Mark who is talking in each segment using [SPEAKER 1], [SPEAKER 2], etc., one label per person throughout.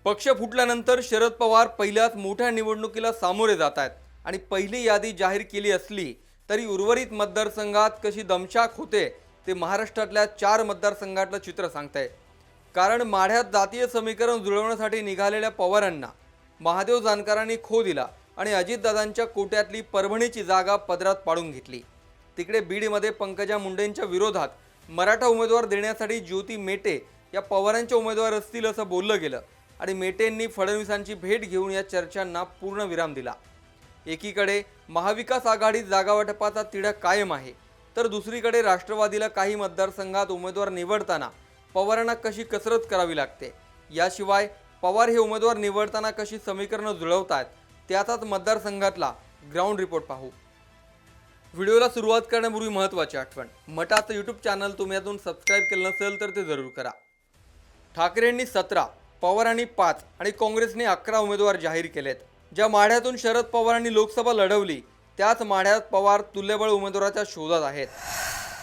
[SPEAKER 1] पक्ष फुटल्यानंतर शरद पवार पहिल्याच मोठ्या निवडणुकीला सामोरे जात आहेत आणि पहिली यादी जाहीर केली असली तरी उर्वरित मतदारसंघात कशी दमछाक होते ते महाराष्ट्रातल्या 4 मतदारसंघातलं चित्र सांगतंय। कारण माढ्यात जातीय समीकरण जुळवण्यासाठी निघालेल्या पवारांना महादेव जानकरांनी खो दिला आणि अजितदादांच्या कोट्यातली परभणीची जागा पदरात पाडून घेतली। तिकडे बीडमध्ये पंकजा मुंडेंच्या विरोधात मराठा उमेदवार देण्यासाठी ज्योती मेटे या पवारांचे उमेदवार असतील असं बोललं गेलं आणि मेटेंनी फडणवीसांची भेट घेऊन या चर्चांना पूर्णविराम दिला। एकीकडे महाविकास आघाडीत जागावाटपाचा तिढा कायम आहे, तर दुसरीकडे राष्ट्रवादीला काही मतदारसंघात उमेदवार निवडताना पवारांना कशी कसरत करावी लागते, याशिवाय पवार हे उमेदवार निवडताना कशी समीकरणं जुळवतात त्याचाच मतदारसंघातला ग्राउंड रिपोर्ट पाहू। व्हिडिओला सुरुवात करण्यापूर्वी महत्त्वाची आठवण, मटाचं यूट्यूब चॅनल तुम्ही अजून सबस्क्राईब केलं नसेल तर ते जरूर करा। ठाकरेंनी 17, पवारांनी 5 आणि काँग्रेसने 11 उमेदवार जाहीर केलेत। ज्या माढ्यातून शरद पवारांनी लोकसभा लढवली त्याच माढ्यात पवार तुल्यबळ उमेदवाराच्या शोधात आहेत।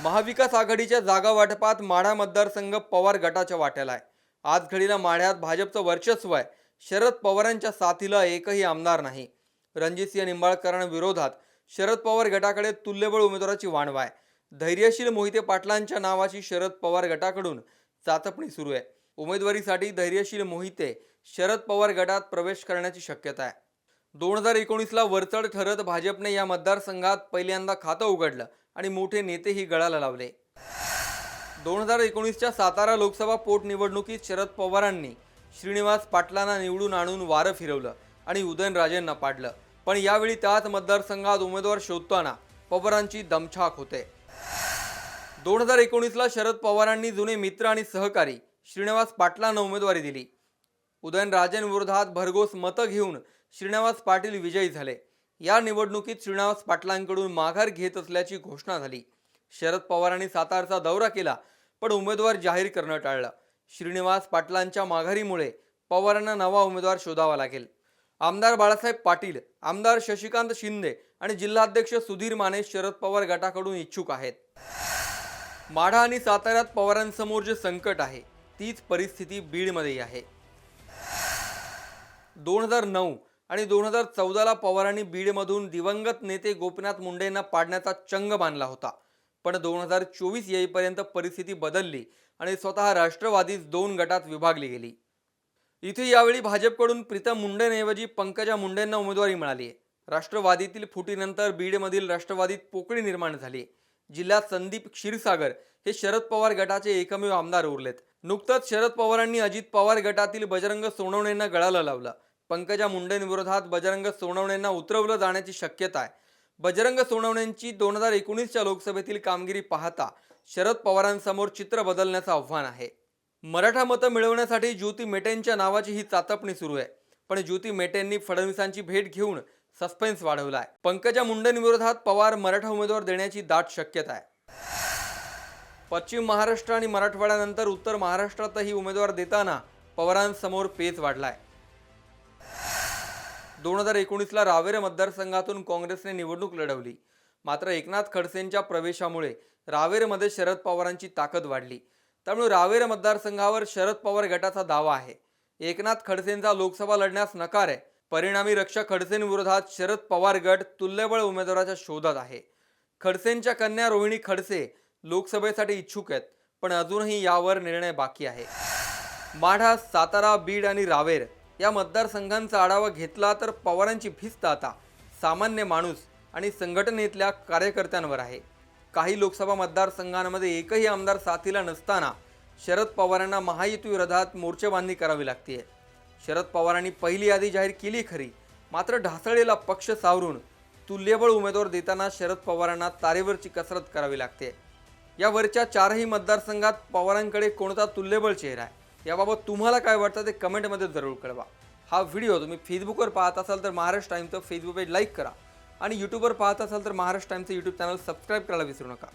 [SPEAKER 1] महाविकास आघाडीच्या जागा वाटपात माढा मतदारसंघ पवार गटाच्या वाट्याला आहे। आज घडीला माढ्यात भाजपचं वर्चस्व आहे। शरद पवारांच्या साथीला एकही आमदार नाही। रणजितसिंह निंबाळकरांविरोधात शरद पवार गटाकडे तुल्यबळ उमेदवाराची वाणवा आहे। धैर्यशील मोहिते पाटलांच्या नावाची शरद पवार गटाकडून चाचपणी सुरू आहे। उमेदवारीसाठी धैर्यशील मोहिते शरद पवार गटात प्रवेश करण्याची शक्यता आहे। 2019ला वरचढ ठरत भाजपने या मतदारसंघात पहिल्यांदा खातं उघडलं आणि मोठे नेतेही गळाला लावले। 2019च्या सातारा लोकसभा पोटनिवडणुकीत शरद पवारांनी श्रीनिवास पाटलांना निवडून आणून वारं फिरवलं आणि उदयनराजेंना पाडलं, पण यावेळी त्याच मतदारसंघात उमेदवार शोधताना पवारांची दमछाक होते। 2019ला शरद पवारांनी जुने मित्र आणि सहकारी श्रीनिवास पाटलांना उमेदवारी दिली। उदयनराजेंविरोधात भरघोस मतं घेऊन श्रीनिवास पाटील विजयी झाले। या निवडणुकीत श्रीनिवास पाटलांकडून माघार घेत असल्याची घोषणा झाली। शरद पवारांनी सातारचा दौरा केला पण उमेदवार जाहीर करणं टाळलं। श्रीनिवास पाटलांच्या माघारीमुळे पवारांना नवा उमेदवार शोधावा लागेल। आमदार बाळासाहेब पाटील, आमदार शशिकांत शिंदे आणि जिल्हाध्यक्ष सुधीर माने शरद पवार गटाकडून इच्छुक आहेत। माढा आणि साताऱ्यात पवारांसमोर जे संकट आहे तीच परिस्थिती बीडमध्येही आहे। 2009 आणि 2014ला पवारांनी बीडमधून दिवंगत नेते गोपीनाथ मुंडेंना पाडण्याचा चंग बांधला होता, पण 2024 येईपर्यंत परिस्थिती बदलली आणि स्वतः राष्ट्रवादीच 2 गटात विभागली गेली। इथे यावेळी भाजपकडून प्रीतम मुंडेंऐवजी पंकजा मुंडेंना उमेदवारी मिळाली आहे। राष्ट्रवादीतील फुटीनंतर बीडमधील राष्ट्रवादीत पोकळी निर्माण झाली। जिल्ह्यात संदीप क्षीरसागर हे शरद पवार गटाचे एकमेव आमदार उरलेत। नुकतंच शरद पवारांनी अजित पवार गटातील बजरंग सोनवणेंना गळाला लावलं। पंकजा मुंडेंविरोधात बजरंग सोनवणेंना उतरवलं जाण्याची शक्यता आहे। बजरंग सोनवणेंची 2019च्या लोकसभेतील कामगिरी पाहता शरद पवारांसमोर चित्र बदलण्याचं आव्हान आहे। मराठा मतं मिळवण्यासाठी ज्योती मेटेंच्या नावाची ही चाचपणी सुरू आहे, पण ज्योती मेटेंनी फडणवीसांची भेट घेऊन सस्पेन्स वाढवलाय। पंकजा मुंडेंविरोधात पवार मराठा उमेदवार देण्याची दाट शक्यता आहे। पश्चिम महाराष्ट्र आणि मराठवाड्यानंतर उत्तर महाराष्ट्रातही उमेदवार देताना पवारांसमोर पेच वाढलाय। 2019ला रावेर मतदारसंघातून काँग्रेसने निवडणूक लढवली, मात्र एकनाथ खडसेंच्या प्रवेशामुळे रावेरमध्ये शरद पवारांची ताकद वाढली। त्यामुळे रावेर मतदारसंघावर शरद पवार गटाचा दावा आहे। एकनाथ खडसेंचा लोकसभा लढण्यास नकार आहे। परिणामी रक्षा खडसेंविरोधात शरद पवार गट तुल्यबळ उमेदवाराच्या शोधात आहे। खडसेंच्या कन्या रोहिणी खडसे लोकसभेसाठी इच्छुक आहेत, पण अजूनही यावर निर्णय बाकी आहे। माढा, सातारा, बीड आणि रावेर या मतदारसंघांचा आढावा घेतला तर पवारांची भिस्त आता सामान्य माणूस आणि संघटनेतल्या कार्यकर्त्यांवर आहे। काही लोकसभा मतदारसंघांमध्ये एकही आमदार साथीला नसताना शरद पवारांना महायुतीविरोधात मोर्चेबांधणी करावी लागते। शरद पवारांनी पहिली यादी जाहीर केली खरी, मात्र ढासळलेला पक्ष सावरून तुल्यबळ उमेदवार देताना शरद पवारांना तारेवरची कसरत करावी लागते। यावरच्या 4ही मतदारसंघात पवारांकडे कोणता तुल्यबळ चेहरा आहे याबाबत तुम्हाला काय वाटतं ते कमेंटमध्ये जरूर कळवा। हा व्हिडिओ तुम्ही फेसबुकवर पाहत असाल तर महाराष्ट्र टाइम्सचं फेसबुक पेज लाईक करा आणि यूट्यूबवर पाहत असाल तर महाराष्ट्र टाइम्सचं यूट्यूब चॅनल सबस्क्राईब करायला विसरू नका।